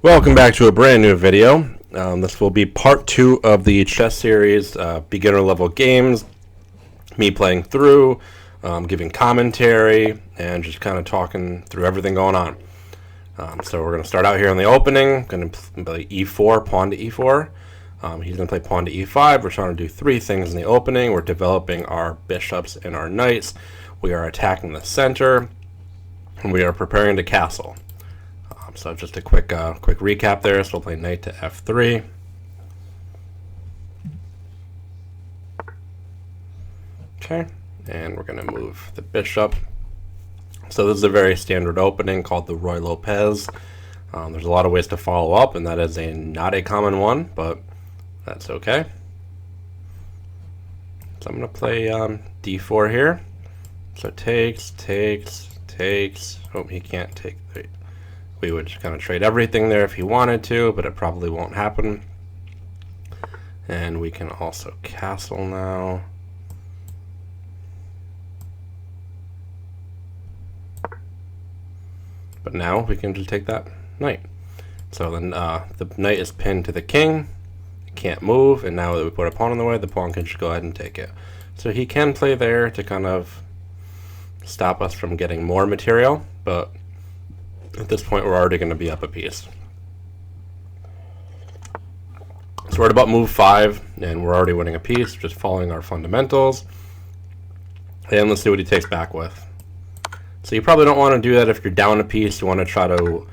Welcome back to a brand new video. This will be part 2 of the chess series, beginner level games, me playing through, giving commentary, and just kind of talking through everything going on. So we're going to start out here in the opening, going to play e4, pawn to e4. He's going to play pawn to e5. We're trying to do 3 things in the opening. We're developing our bishops and our knights. We are attacking the center, and we are preparing to castle. So just a quick recap there. So we'll play knight to f3. Okay, and we're going to move the bishop. So this is a very standard opening called the Ruy Lopez. There's a lot of ways to follow up, and that is not a common one, but that's okay. So I'm going to play d4 here. So takes. Oh, he can't take. We would kind of trade everything there if he wanted to, but it probably won't happen. And we can also castle now. But now we can just take that knight. So then the knight is pinned to the king. It can't move, and now that we put a pawn in the way, the pawn can just go ahead and take it. So he can play there to kind of stop us from getting more material, but at this point we're already going to be up a piece. So we're at about move 5, and we're already winning a piece, just following our fundamentals. And let's see what he takes back with. So you probably don't want to do that if you're down a piece. You want to try to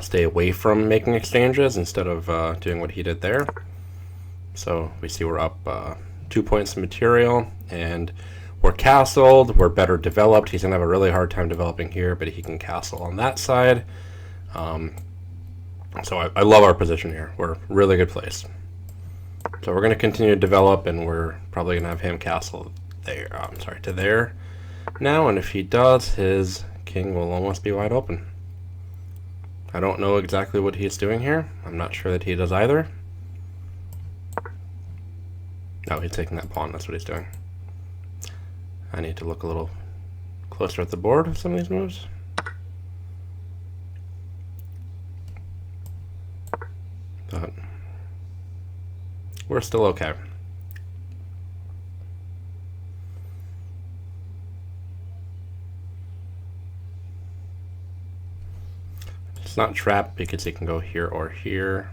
stay away from making exchanges instead of doing what he did there. So we see we're up 2 points of material, and we're castled, we're better developed. He's going to have a really hard time developing here, but he can castle on that side. So I love our position here. We're a really good place. So we're going to continue to develop, and we're probably going to have him castle there. To there now, and if he does, his king will almost be wide open. I don't know exactly what he's doing here. I'm not sure that he does either. No, he's taking that pawn. That's what he's doing. I need to look a little closer at the board with some of these moves. But we're still okay. It's not trapped because he can go here or here,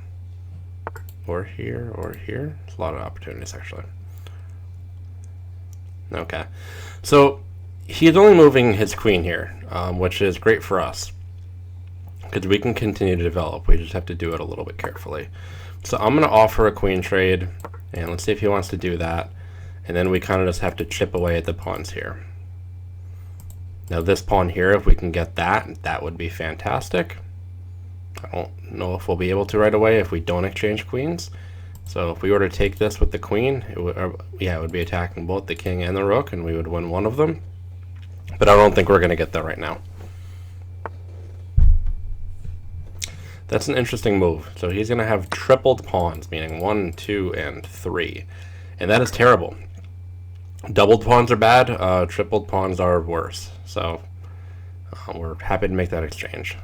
or here or here. There's a lot of opportunities actually. Okay, so he's only moving his queen here, which is great for us because we can continue to develop. We just have to do it a little bit carefully. So I'm going to offer a queen trade, and let's see if he wants to do that. And then we kind of just have to chip away at the pawns here. Now this pawn here, if we can get that, that would be fantastic. I don't know if we'll be able to right away if we don't exchange queens. So if we were to take this with the queen, it would be attacking both the king and the rook, and we would win one of them. But I don't think we're going to get there right now. That's an interesting move. So he's going to have tripled pawns, meaning 1, 2, and 3. And that is terrible. Doubled pawns are bad. Tripled pawns are worse. So we're happy to make that exchange.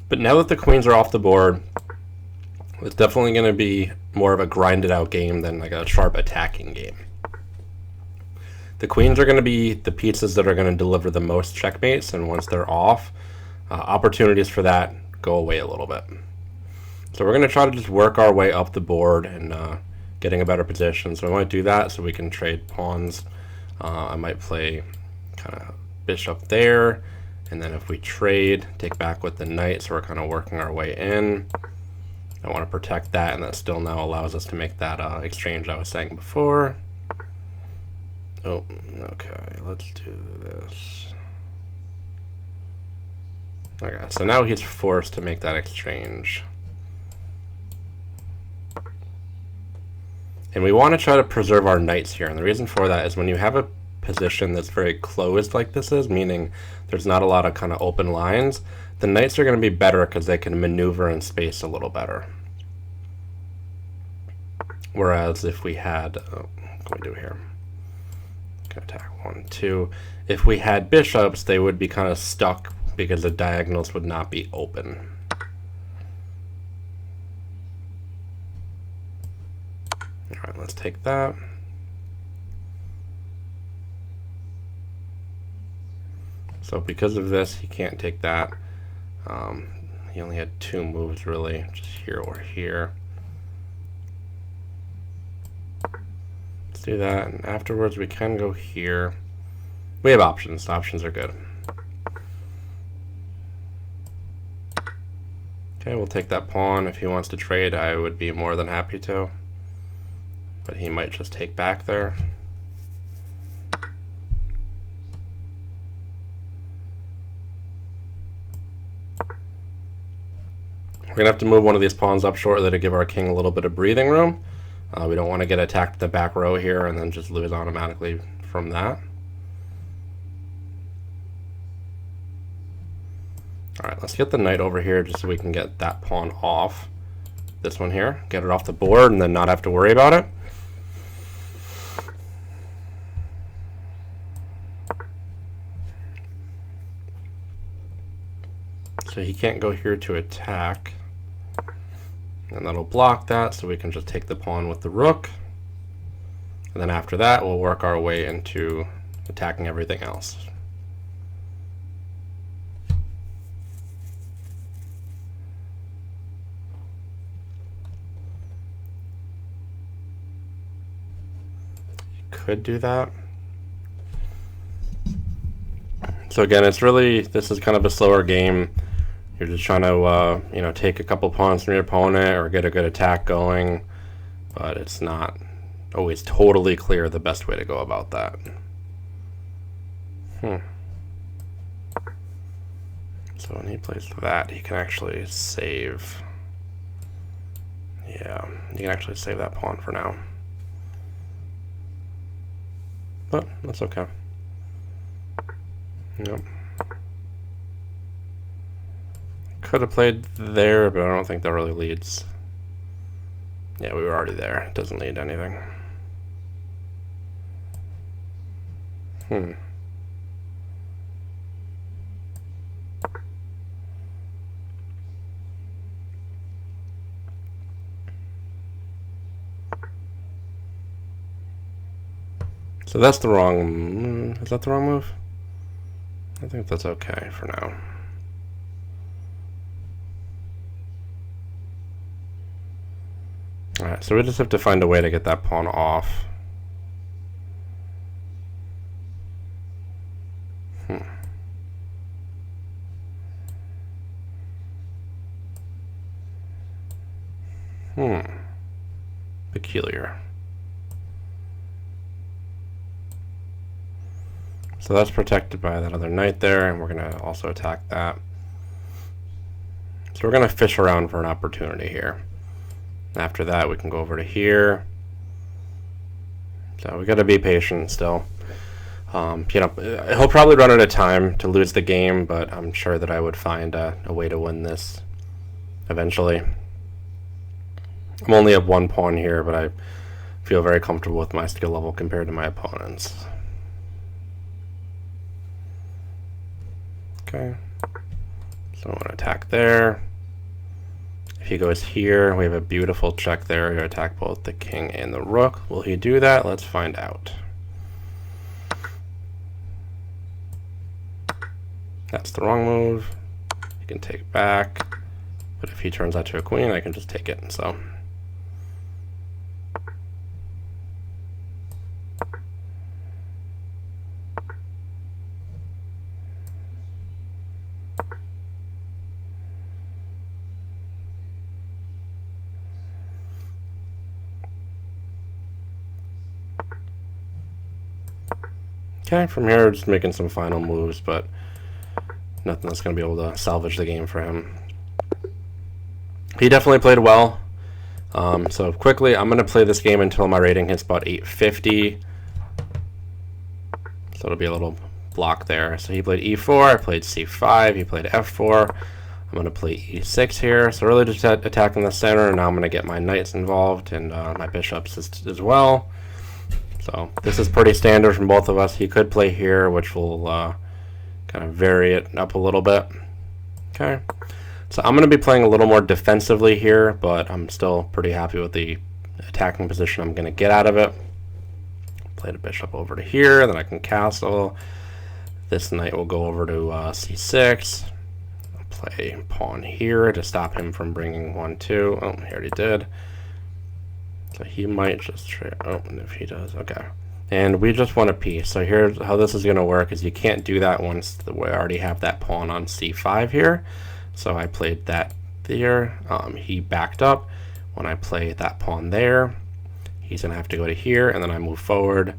But now that the queens are off the board, it's definitely going to be more of a grinded out game than like a sharp attacking game. The queens are going to be the pieces that are going to deliver the most checkmates, and once they're off, opportunities for that go away a little bit. So we're going to try to just work our way up the board and getting a better position. So we might do that so we can trade pawns. I might play kind of bishop there, and then if we trade, take back with the knight, so we're kind of working our way in. I want to protect that, and that still now allows us to make that exchange I was saying before. Oh, okay, let's do this. Okay, so now he's forced to make that exchange. And we want to try to preserve our knights here, and the reason for that is when you have a position that's very closed like this is, meaning there's not a lot of kind of open lines, the knights are going to be better because they can maneuver in space a little better. Whereas if we had, what can we do here? Can attack 1, 2. If we had bishops, they would be kind of stuck because the diagonals would not be open. Alright, let's take that. So because of this, he can't take that. He only had 2 moves really, just here or here. Let's do that, and afterwards we can go here. We have options. Options are good. Okay, we'll take that pawn. If he wants to trade, I would be more than happy to. But he might just take back there. We're going to have to move one of these pawns up shortly to give our king a little bit of breathing room. We don't want to get attacked at the back row here and then just lose automatically from that. Alright, let's get the knight over here just so we can get that pawn off. This one here. Get it off the board and then not have to worry about it. So he can't go here to attack. And that'll block that, so we can just take the pawn with the rook. And then after that, we'll work our way into attacking everything else. You could do that. So again, it's really, this is kind of a slower game. You're just trying to, you know, take a couple pawns from your opponent or get a good attack going, but it's not always totally clear the best way to go about that. So when he plays that, he can actually save. Yeah, you can actually save that pawn for now. But that's okay. Yep. Could have played there, but I don't think that really leads. Yeah, we were already there. It doesn't lead to anything. So that's the wrong... Is that the wrong move? I think that's okay for now. Alright, so we just have to find a way to get that pawn off. Peculiar. So that's protected by that other knight there, and we're going to also attack that. So we're going to fish around for an opportunity here. After that, we can go over to here. So we got to be patient still. You know, he'll probably run out of time to lose the game, but I'm sure that I would find a way to win this eventually. I'm only at 1 pawn here, but I feel very comfortable with my skill level compared to my opponents. Okay, so I want to attack there. If he goes here, we have a beautiful check there to attack both the king and the rook. Will he do that? Let's find out. That's the wrong move. He can take back, but if he turns that to a queen, I can just take it. So okay, from here, just making some final moves, but nothing that's going to be able to salvage the game for him. He definitely played well. So quickly, I'm going to play this game until my rating hits about 850. So it'll be a little block there. So he played e4, I played c5, he played f4. I'm going to play e6 here. So really just attacking the center, and now I'm going to get my knights involved and my bishops as well. So this is pretty standard from both of us. He could play here, which will kind of vary it up a little bit. Okay, so I'm going to be playing a little more defensively here, but I'm still pretty happy with the attacking position I'm going to get out of it. Play the bishop over to here, then I can castle. This knight will go over to c6. I'll play pawn here to stop him from bringing 1-2. Oh, he already did. So he might just trade. Oh, and if he does, okay. And we just won a piece. So here's how this is going to work: is you can't do that once we already have that pawn on c5 here. So I played that there. He backed up. When I play that pawn there, he's going to have to go to here, and then I move forward,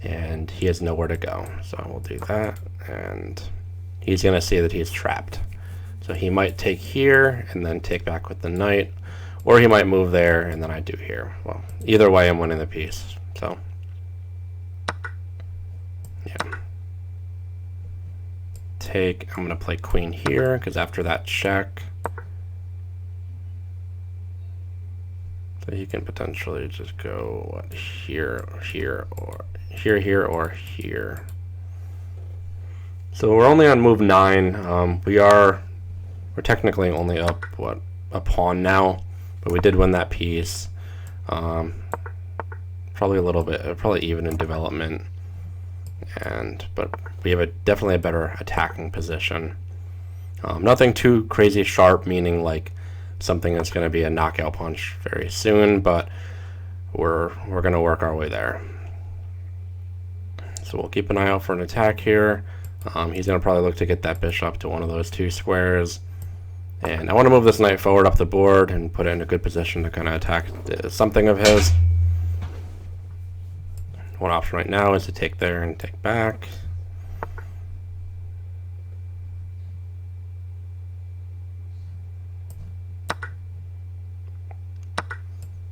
and he has nowhere to go. So we'll do that, and he's going to see that he's trapped. So he might take here and then take back with the knight, or he might move there and then I do here. Well, either way, I'm winning the piece. So yeah, take. I'm going to play queen here because after that check, so he can potentially just go what, here, here, or here, or here. So we're only on move 9. We're technically only up what, a pawn now, but we did win that piece. Probably a little bit, probably even in development, but we have definitely a better attacking position. Nothing too crazy sharp, meaning like something that's going to be a knockout punch very soon, but we're going to work our way there. So we'll keep an eye out for an attack here. He's going to probably look to get that bishop to one of those 2 squares. And I want to move this knight forward up the board and put it in a good position to kind of attack something of his. One option right now is to take there and take back.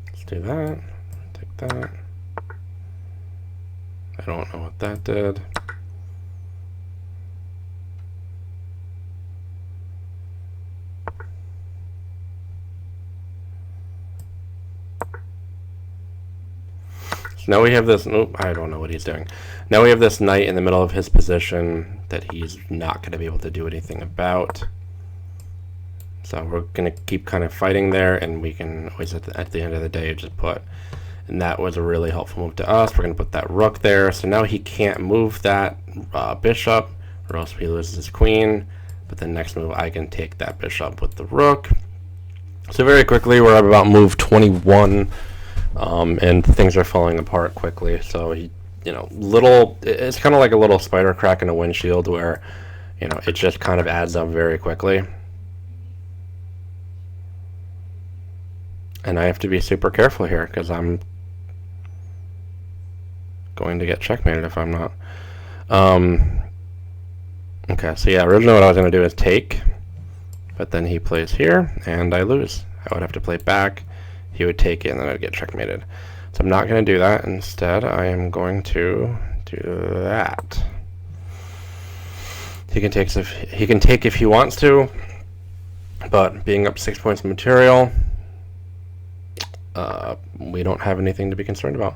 Let's do that. Take that. I don't know what that did. Now we have this, nope, I don't know what he's doing. Now we have this knight in the middle of his position that he's not going to be able to do anything about. So we're going to keep kind of fighting there, and we can always, at the end of the day, just put, and that was a really helpful move to us. We're going to put that rook there. So now he can't move that bishop, or else he loses his queen. But the next move, I can take that bishop with the rook. So very quickly, we're at about move 21. And things are falling apart quickly. So he, it's kind of like a little spider crack in a windshield where, it just kind of adds up very quickly. And I have to be super careful here because I'm going to get checkmated if I'm not. Okay, so yeah, originally what I was going to do is take, but then he plays here and I lose. I would have to play back. He would take it and then I'd get checkmated. So I'm not going to do that. Instead, I am going to do that. He can take if he wants to, but being up 6 points of material, we don't have anything to be concerned about.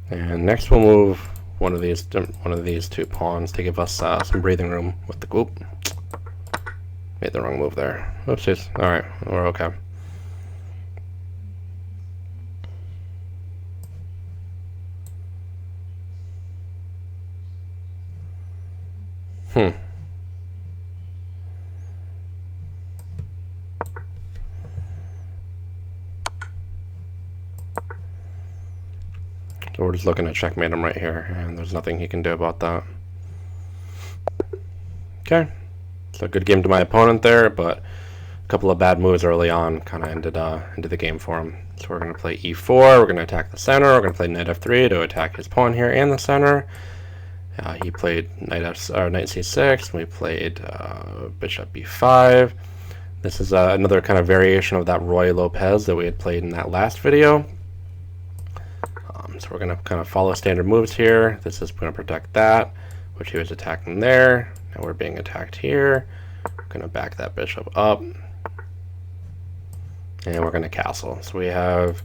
And next we'll move one of these 2 pawns to give us some breathing room with the group. Made the wrong move there. Oopsies. Alright, we're okay. So we're just looking to checkmate him right here, and there's nothing he can do about that. Okay. So good game to my opponent there, but a couple of bad moves early on kind of ended the game for him. So we're going to play e4, we're going to attack the center, we're going to play knight f3 to attack his pawn here and the center. He played knight c6, we played bishop b5. This is another kind of variation of that Ruy Lopez that we had played in that last video. So we're going to kind of follow standard moves here. This is going to protect that, which he was attacking there. Now we're being attacked here. We're going to back that bishop up. And we're going to castle. So we have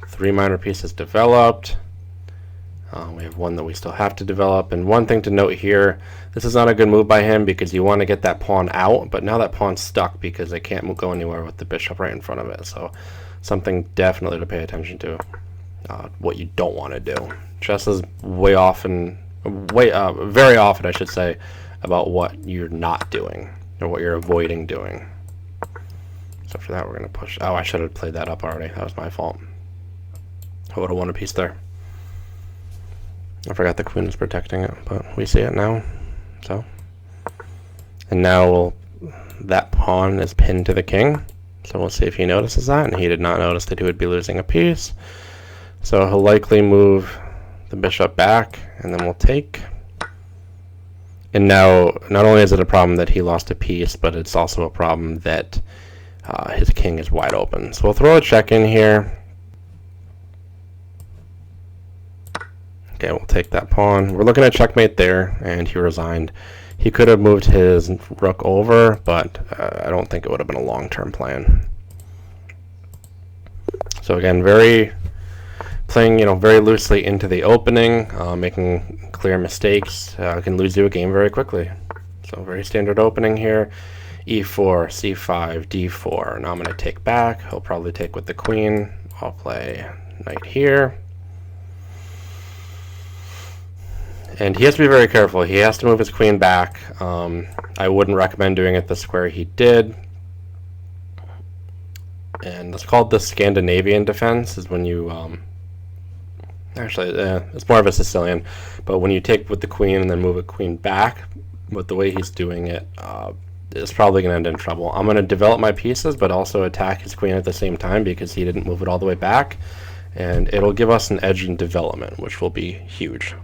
3 minor pieces developed. We have one that we still have to develop. And one thing to note here, this is not a good move by him because you want to get that pawn out, but now that pawn's stuck because it can't go anywhere with the bishop right in front of it. So something definitely to pay attention to. What you don't want to do. Chess is very often, I should say, about what you're not doing or what you're avoiding doing. So for that, we're going to push. Oh, I should have played that up already. That was my fault. I would have won a piece there. I forgot the queen was protecting it, but we see it now. So, and now that pawn is pinned to the king. So we'll see if he notices that, and he did not notice that he would be losing a piece. So he'll likely move the bishop back, and then we'll take. And now, not only is it a problem that he lost a piece, but it's also a problem that his king is wide open. So we'll throw a check in here. Okay, we'll take that pawn. We're looking at checkmate there, and he resigned. He could have moved his rook over, but I don't think it would have been a long-term plan. So again, playing very loosely into the opening, making clear mistakes can lose you a game very quickly. So very standard opening here. E4, C5, D4. Now I'm going to take back. He'll probably take with the queen. I'll play knight here. And he has to be very careful. He has to move his queen back. I wouldn't recommend doing it the square he did. And it's called the Scandinavian defense, is when you... Actually, it's more of a Sicilian. But when you take with the queen and then move a queen back, with the way he's doing it, it's probably going to end in trouble. I'm going to develop my pieces, but also attack his queen at the same time because he didn't move it all the way back. And it'll give us an edge in development, which will be huge.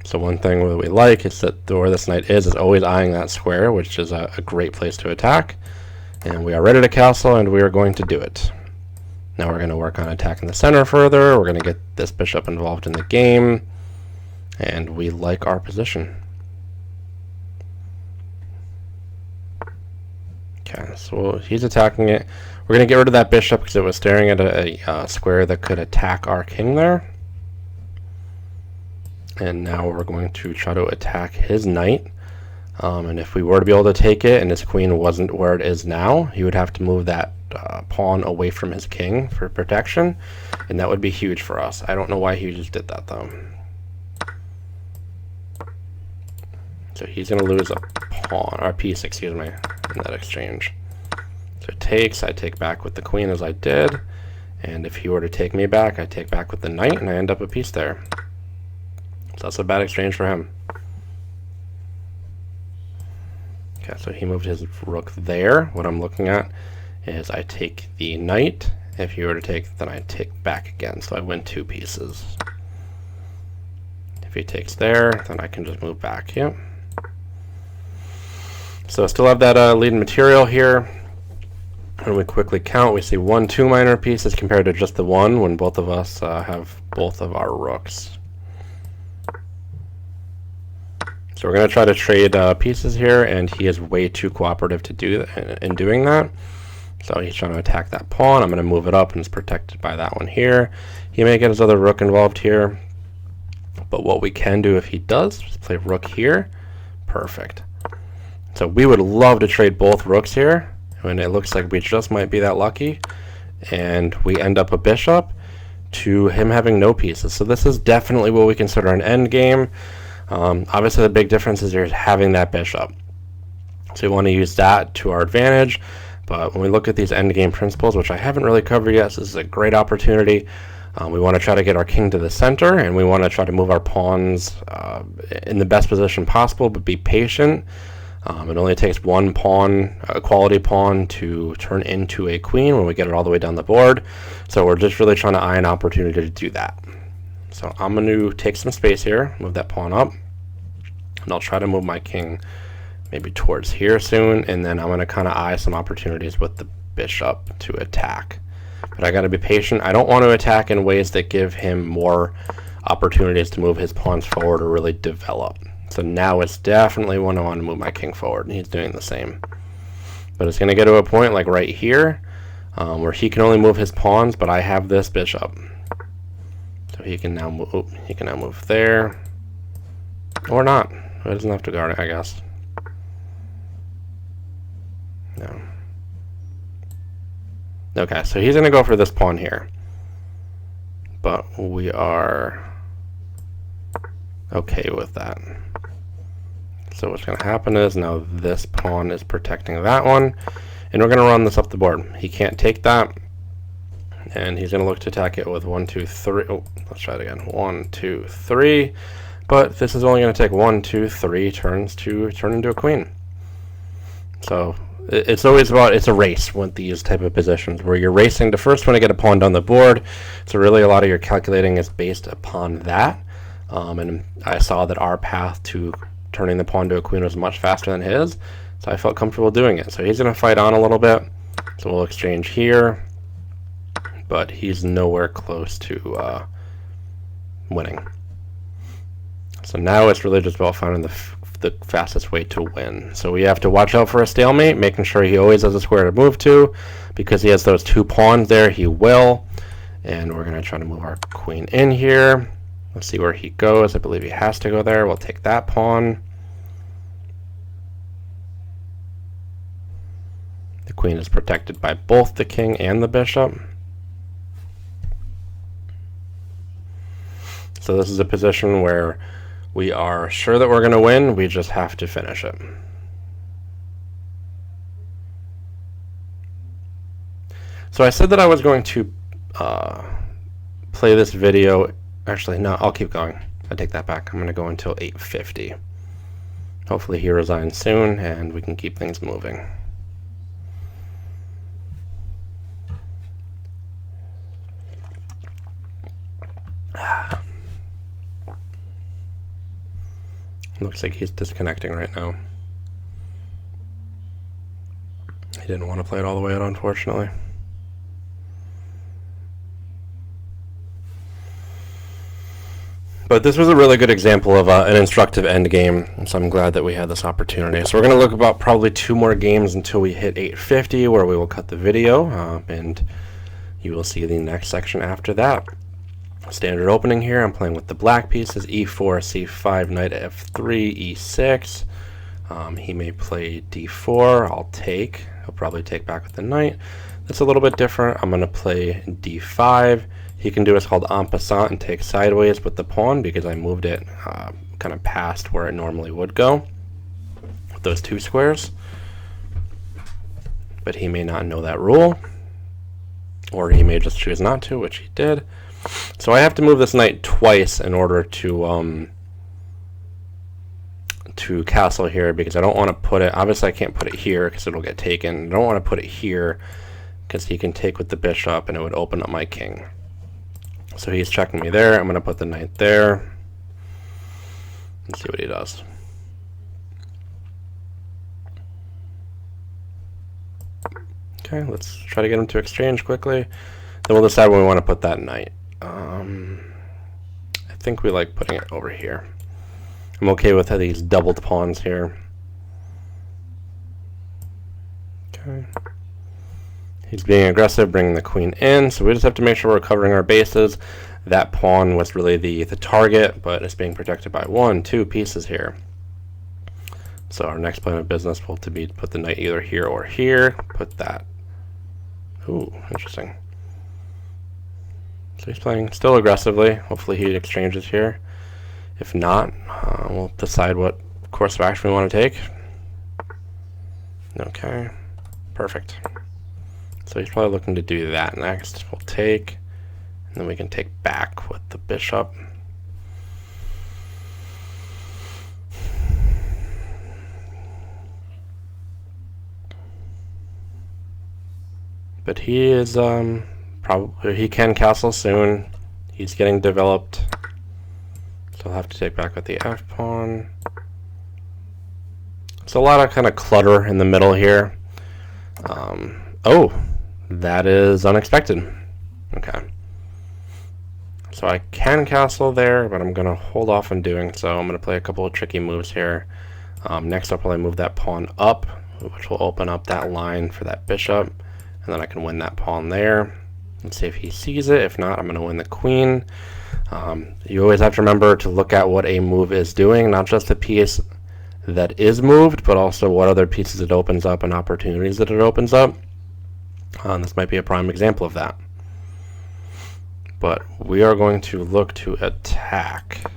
So one thing that we like is that where this knight is always eyeing that square, which is a great place to attack. And we are ready to castle, and we are going to do it. Now we're going to work on attacking the center further. We're going to get this bishop involved in the game. And we like our position. Okay, so he's attacking it. We're going to get rid of that bishop because it was staring at a square that could attack our king there. And now we're going to try to attack his knight. And if we were to be able to take it and his queen wasn't where it is now, he would have to move that pawn away from his king for protection. And that would be huge for us. I don't know why he just did that, though. So he's going to lose a pawn, or a piece, excuse me, in that exchange. So it takes, I take back with the queen as I did. And if he were to take me back, I take back with the knight, and I end up a piece there. So that's a bad exchange for him. Okay, so he moved his rook there. What I'm looking at is I take the knight. If he were to take, then I take back again. So I win 2 pieces. If he takes there, then I can just move back. Yep. So I still have that leading material here. When we quickly count, we see 1, 2 minor pieces compared to just the 1 when both of us have both of our rooks. So we're going to try to trade pieces here, and he is way too cooperative to do that, in doing that. So he's trying to attack that pawn. I'm going to move it up, and it's protected by that one here. He may get his other rook involved here. But what we can do if he does is play rook here. Perfect. So we would love to trade both rooks here, and it looks like we just might be that lucky. And we end up a bishop to him having no pieces. So this is definitely what we consider an end game. Obviously the big difference is you're having that bishop. So we want to use that to our advantage. But when we look at these endgame principles, which I haven't really covered yet, so this is a great opportunity. We want to try to get our king to the center, and we want to try to move our pawns in the best position possible, but be patient. It only takes one pawn, a quality pawn, to turn into a queen when we get it all the way down the board. So we're just really trying to eye an opportunity to do that. So I'm going to take some space here, move that pawn up, and I'll try to move my king maybe towards here soon, and then I'm going to kind of eye some opportunities with the bishop to attack. But I got to be patient. I don't want to attack in ways that give him more opportunities to move his pawns forward or really develop. So now it's definitely when I want to move my king forward, and he's doing the same. But it's going to get to a point like right here where he can only move his pawns, but I have this bishop. So he can now move. He can now move there, or not. He doesn't have to guard it, I guess. No. Okay, so he's gonna go for this pawn here, but we are okay with that. So what's gonna happen is now this pawn is protecting that one, and we're gonna run this up the board. He can't take that. And he's going to look to attack it with 1, 2, 3. Oh, let's try it again. 1, 2, 3. But this is only going to take 1, 2, 3 turns to turn into a queen. So it's always about, it's a race with these type of positions where you're racing to first one to get a pawn down the board. So really a lot of your calculating is based upon that. And I saw that our path to turning the pawn to a queen was much faster than his. So I felt comfortable doing it. So he's going to fight on a little bit. So we'll exchange here. But he's nowhere close to winning. So now it's really just about finding the fastest way to win. So we have to watch out for a stalemate, making sure he always has a square to move to. Because he has those 2 pawns there, he will. And we're going to try to move our queen in here. Let's see where he goes. I believe he has to go there. We'll take that pawn. The queen is protected by both the king and the bishop. So this is a position where we are sure that we're going to win. We just have to finish it. So I said that I was going to play this video. Actually, no, I'll keep going. I take that back. I'm going to go until 8:50. Hopefully he resigns soon and we can keep things moving. Looks like he's disconnecting right now. He didn't want to play it all the way out, unfortunately. But this was a really good example of an instructive end game, so I'm glad that we had this opportunity. So we're going to look about probably 2 more games until we hit 8:50, where we will cut the video, and you will see the next section after that. Standard opening here. I'm playing with the black pieces: e4, c5, knight f3, e6. He may play d4. I'll take. He'll probably take back with the knight. That's a little bit different. I'm going to play d5. He can do what's called en passant and take sideways with the pawn because I moved it kind of past where it normally would go with those 2 squares. But he may not know that rule, or he may just choose not to, which he did. So I have to move this knight twice in order to castle here, because I don't want to put it, obviously I can't put it here because it'll get taken. I don't want to put it here because he can take with the bishop and it would open up my king. So he's checking me there. I'm going to put the knight there. Let's see what he does. Okay, let's try to get him to exchange quickly. Then we'll decide when we want to put that knight. I think we like putting it over here. I'm okay with these doubled pawns here. Okay. He's being aggressive, bringing the queen in, so we just have to make sure we're covering our bases. That pawn was really the target, but it's being protected by 1, 2 pieces here. So our next plan of business will be to put the knight either here or here. Put that. Ooh, interesting. So he's playing still aggressively. Hopefully he exchanges here. If not, we'll decide what course of action we want to take. Okay, perfect. So he's probably looking to do that next. We'll take, and then we can take back with the bishop. But he is probably, he can castle soon. He's getting developed. So I'll have to take back with the f pawn. It's a lot of kind of clutter in the middle here. Oh, that is unexpected. Okay. So I can castle there, but I'm going to hold off on doing so. I'm going to play a couple of tricky moves here. Next I'll probably move that pawn up, which will open up that line for that bishop. and then I can win that pawn there. Let's see if he sees it. If not, I'm going to win the queen. You always have to remember to look at what a move is doing, not just the piece that is moved, but also what other pieces it opens up and opportunities that it opens up. This might be a prime example of that. But we are going to look to attack.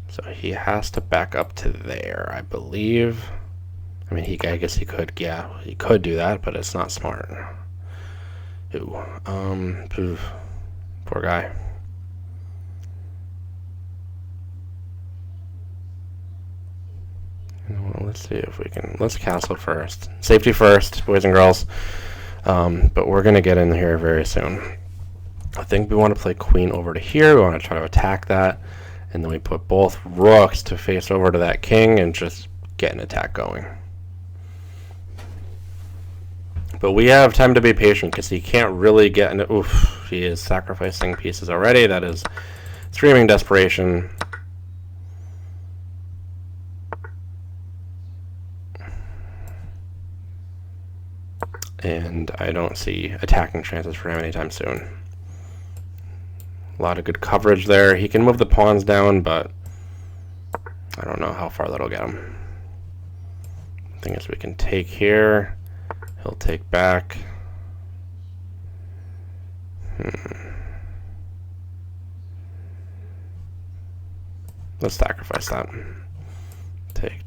So he has to back up to there, I believe. I mean, I guess he could, yeah, he could do that, but it's not smart. Ooh, poor guy. Let's see if we can, let's castle first. Safety first, boys and girls. But we're going to get in here very soon. I think we want to play queen over to here. We want to try to attack that. And then we put both rooks to face over to that king and just get an attack going. But we have time to be patient because he can't really get into... Oof, he is sacrificing pieces already. That is screaming desperation. And I don't see attacking chances for him anytime soon. A lot of good coverage there. He can move the pawns down, but I don't know how far that'll get him. The thing is, we can take here. He'll take back. Let's sacrifice that. Take.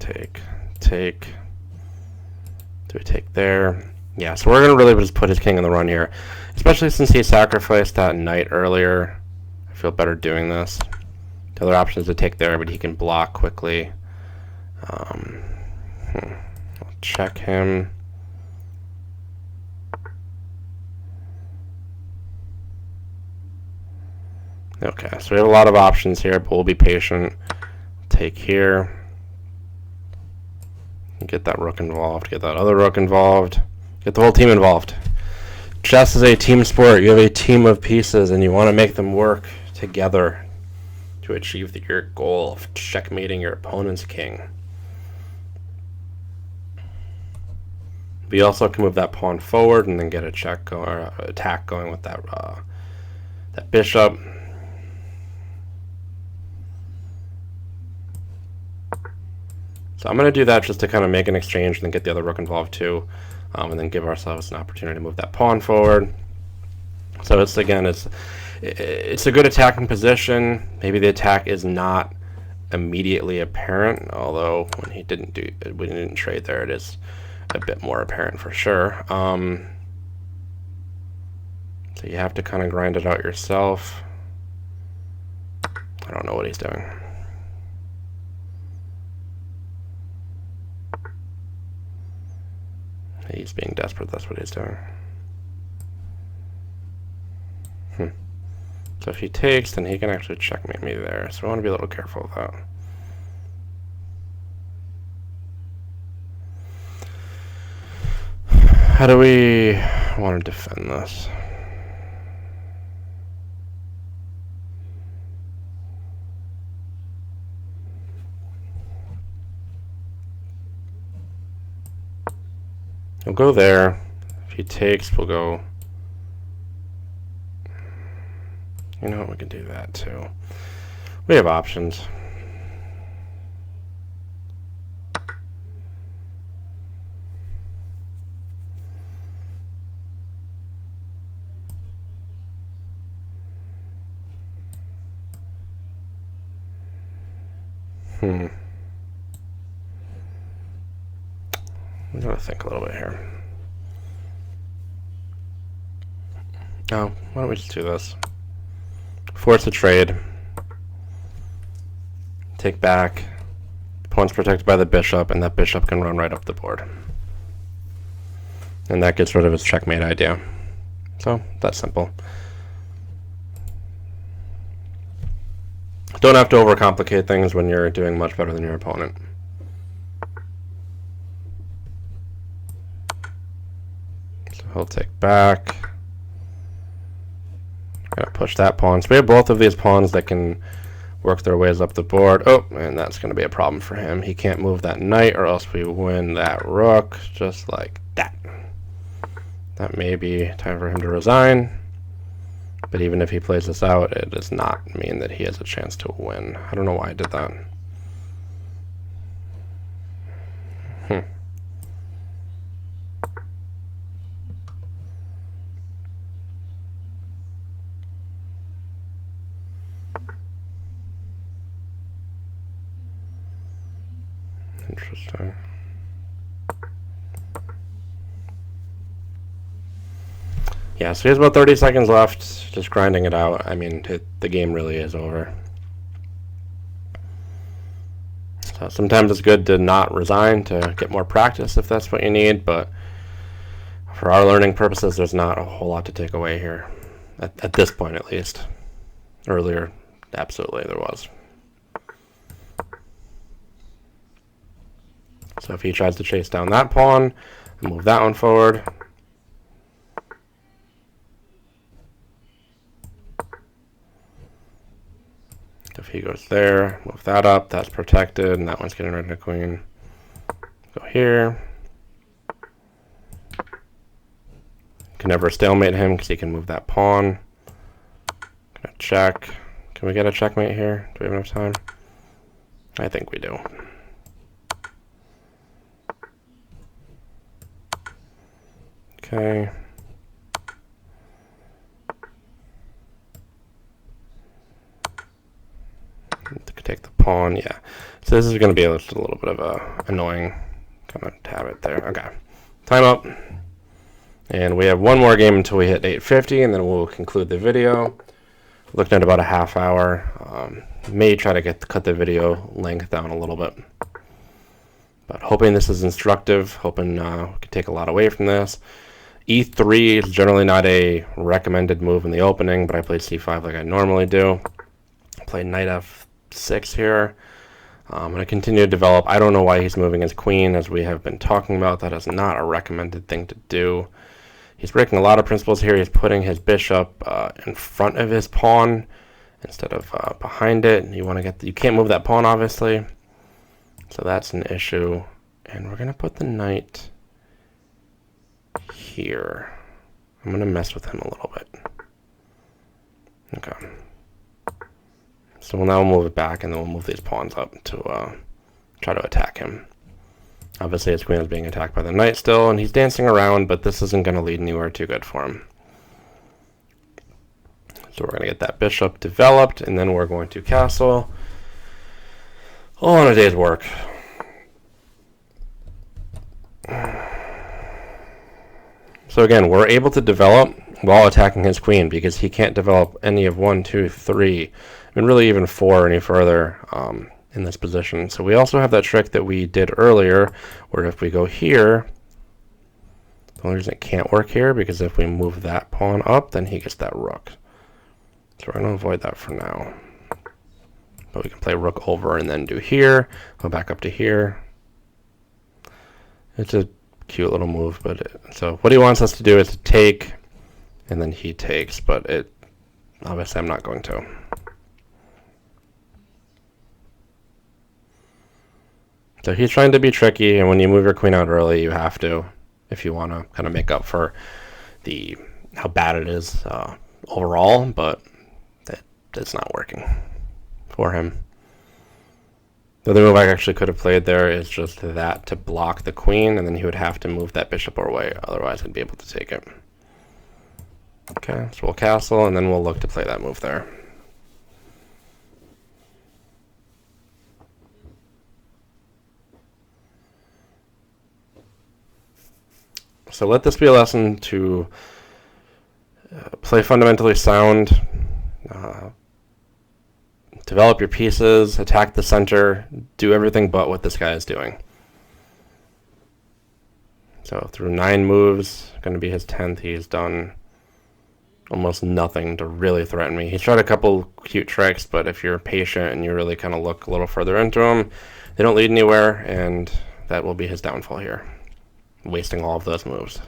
Do we take there? Yeah, so we're going to really just put his king in the run here, especially since he sacrificed that knight earlier. I feel better doing this. The other option is to take there, but he can block quickly. I'll check him. Okay, so we have a lot of options here, but we'll be patient. Take here. Get that rook involved. Get that other rook involved. Get the whole team involved. Chess is a team sport. You have a team of pieces, and you want to make them work together to achieve your goal of checkmating your opponent's king. We also can move that pawn forward and then get a check or attack going with that that bishop. So I'm going to do that just to kind of make an exchange and then get the other rook involved too, and then give ourselves an opportunity to move that pawn forward. So it's a good attacking position. Maybe the attack is not immediately apparent, although when we didn't trade there, it is a bit more apparent for sure. So you have to kind of grind it out yourself. I don't know what he's doing. He's being desperate, that's what he's doing. So if he takes, then he can actually checkmate me there. So I want to be a little careful of that. How do we want to defend this? We'll go there. If he takes, we'll go... You know what, we can do that too. We have options. I'm gonna think a little bit here. Oh, why don't we just do this? Force a trade. Take back. Pawn's protected by the bishop, and that bishop can run right up the board. And that gets rid of his checkmate idea. So, that's simple. Don't have to overcomplicate things when you're doing much better than your opponent. So he'll take back. Gotta push that pawn. So we have both of these pawns that can work their ways up the board. Oh, and that's going to be a problem for him. He can't move that knight or else we win that rook just like that. That may be time for him to resign. But even if he plays this out, it does not mean that he has a chance to win. I don't know why I did that. Interesting. Yeah, so he has about 30 seconds left, just grinding it out. I mean, the game really is over. So sometimes it's good to not resign to get more practice if that's what you need, but for our learning purposes, there's not a whole lot to take away here, at this point at least. Earlier, absolutely there was. So if he tries to chase down that pawn, move that one forward. If he goes there, move that up, that's protected, and that one's getting rid of the queen. Go here. Can never stalemate him because he can move that pawn. Gonna check. Can we get a checkmate here? Do we have enough time? I think we do. Okay. Take the pawn, yeah. So this is going to be just a little bit of a annoying kind of habit there. Okay, time up. And we have one more game until we hit 8:50, and then we'll conclude the video. Looking at about a half hour. May try to cut the video length down a little bit. But hoping this is instructive, hoping we can take a lot away from this. E3 is generally not a recommended move in the opening, but I played C5 like I normally do. I played knight F6 here. I'm going to continue to develop. I don't know why he's moving his queen, as we have been talking about. That is not a recommended thing to do. He's breaking a lot of principles here. He's putting his bishop in front of his pawn instead of behind it. You can't move that pawn, obviously. So that's an issue. And we're going to put the knight here. I'm going to mess with him a little bit. Okay. So we'll now move it back, and then we'll move these pawns up to try to attack him. Obviously, his queen is being attacked by the knight still, and he's dancing around, but this isn't going to lead anywhere too good for him. So we're going to get that bishop developed, and then we're going to castle. All on a day's work. So again, we're able to develop while attacking his queen, because he can't develop any of 1, 2, 3, and really even 4 any further in this position. So we also have that trick that we did earlier, where if we go here, the only reason it can't work here, because if we move that pawn up, then he gets that rook. So we're going to avoid that for now. But we can play rook over and then do here, go back up to here. It's a cute little move, so what he wants us to do is to take, and then he takes, but obviously I'm not going to. So he's trying to be tricky, and when you move your queen out early, you have to, if you want to kind of make up for how bad it is overall, but it's not working for him. The other move I actually could have played there is just that to block the queen, and then he would have to move that bishop away, otherwise I'd be able to take it. Okay, so we'll castle, and then we'll look to play that move there. So let this be a lesson to play fundamentally sound, develop your pieces, attack the center, do everything but what this guy is doing. So through 9 moves, going to be his 10th, he's done almost nothing to really threaten me. He's tried a couple cute tricks, but if you're patient and you really kind of look a little further into them, they don't lead anywhere, and that will be his downfall here. Wasting all of those moves.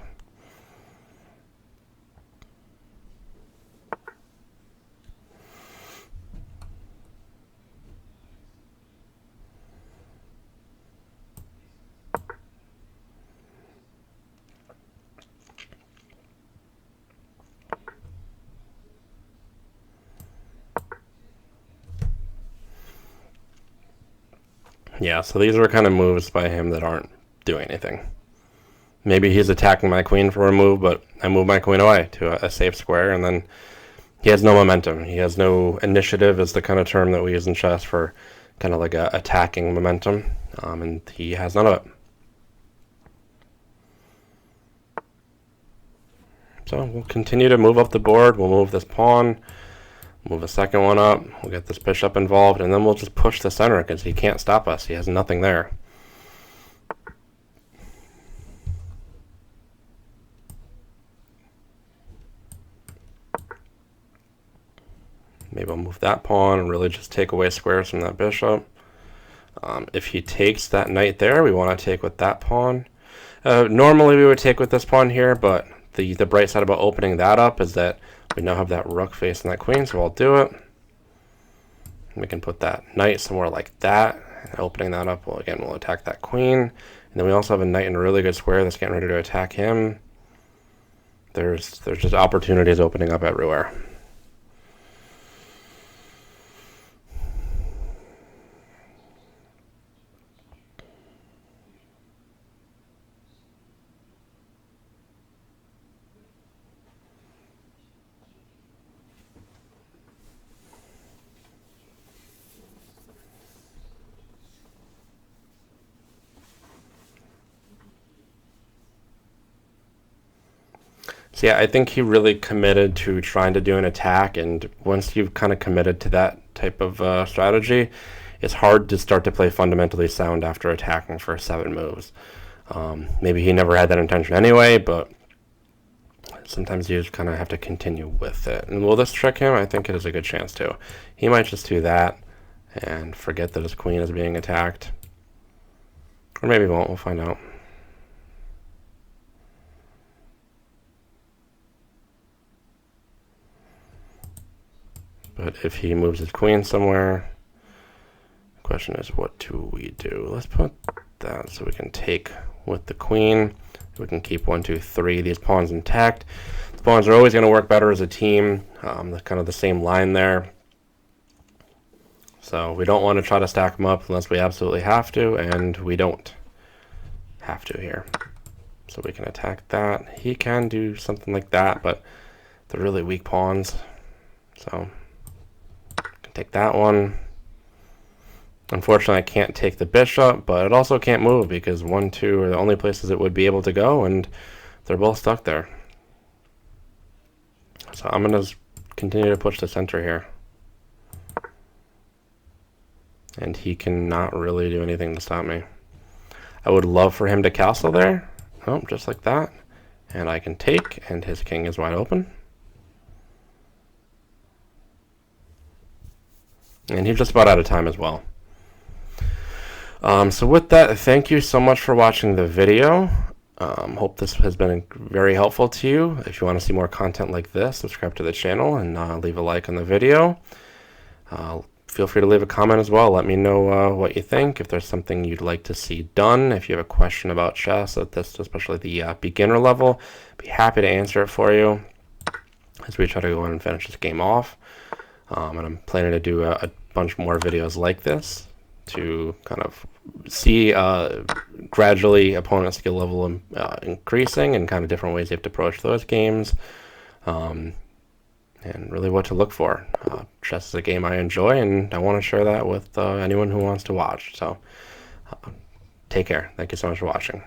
Yeah, so these are kind of moves by him that aren't doing anything. Maybe he's attacking my queen for a move, but I move my queen away to a safe square, and then he has no momentum. He has no initiative, is the kind of term that we use in chess for kind of like a attacking momentum, and he has none of it. So we'll continue to move up the board. We'll move this pawn, move a second one up. We'll get this bishop involved, and then we'll just push the center because he can't stop us. He has nothing there. Maybe I'll move that pawn and really just take away squares from that bishop. If he takes that knight there, we want to take with that pawn. Normally we would take with this pawn here, but the bright side about opening that up is that we now have that rook facing that queen, so I'll do it. We can put that knight somewhere like that. And opening that up, well, again, we'll attack that queen. And then we also have a knight in a really good square that's getting ready to attack him. There's just opportunities opening up everywhere. So yeah, I think he really committed to trying to do an attack, and once you've kind of committed to that type of strategy, it's hard to start to play fundamentally sound after attacking for 7 moves. Maybe he never had that intention anyway, but sometimes you just kind of have to continue with it. And will this trick him? I think it is a good chance to. He might just do that and forget that his queen is being attacked. Or maybe he won't, we'll find out. But if he moves his queen somewhere, the question is, what do we do? Let's put that so we can take with the queen. We can keep 1, 2, 3 these pawns intact. The pawns are always going to work better as a team. Kind of the same line there. So we don't want to try to stack them up unless we absolutely have to, and we don't have to here. So we can attack that. He can do something like that, but they're really weak pawns. So take that one. Unfortunately, I can't take the bishop, but it also can't move because 1, 2 are the only places it would be able to go, and they're both stuck there. So I'm going to continue to push the center here. And he cannot really do anything to stop me. I would love for him to castle there. Oh, just like that. And I can take, and his king is wide open. And he's just about out of time as well. So with that, thank you so much for watching the video. Hope this has been very helpful to you. If you want to see more content like this, subscribe to the channel and leave a like on the video. Feel free to leave a comment as well. Let me know what you think, if there's something you'd like to see done. If you have a question about chess, at this, especially the beginner level, I'd be happy to answer it for you as we try to go on and finish this game off. And I'm planning to do a bunch more videos like this to kind of see gradually opponent skill level increasing and kind of different ways you have to approach those games, and really what to look for. Chess is a game I enjoy, and I want to share that with anyone who wants to watch. So take care. Thank you so much for watching.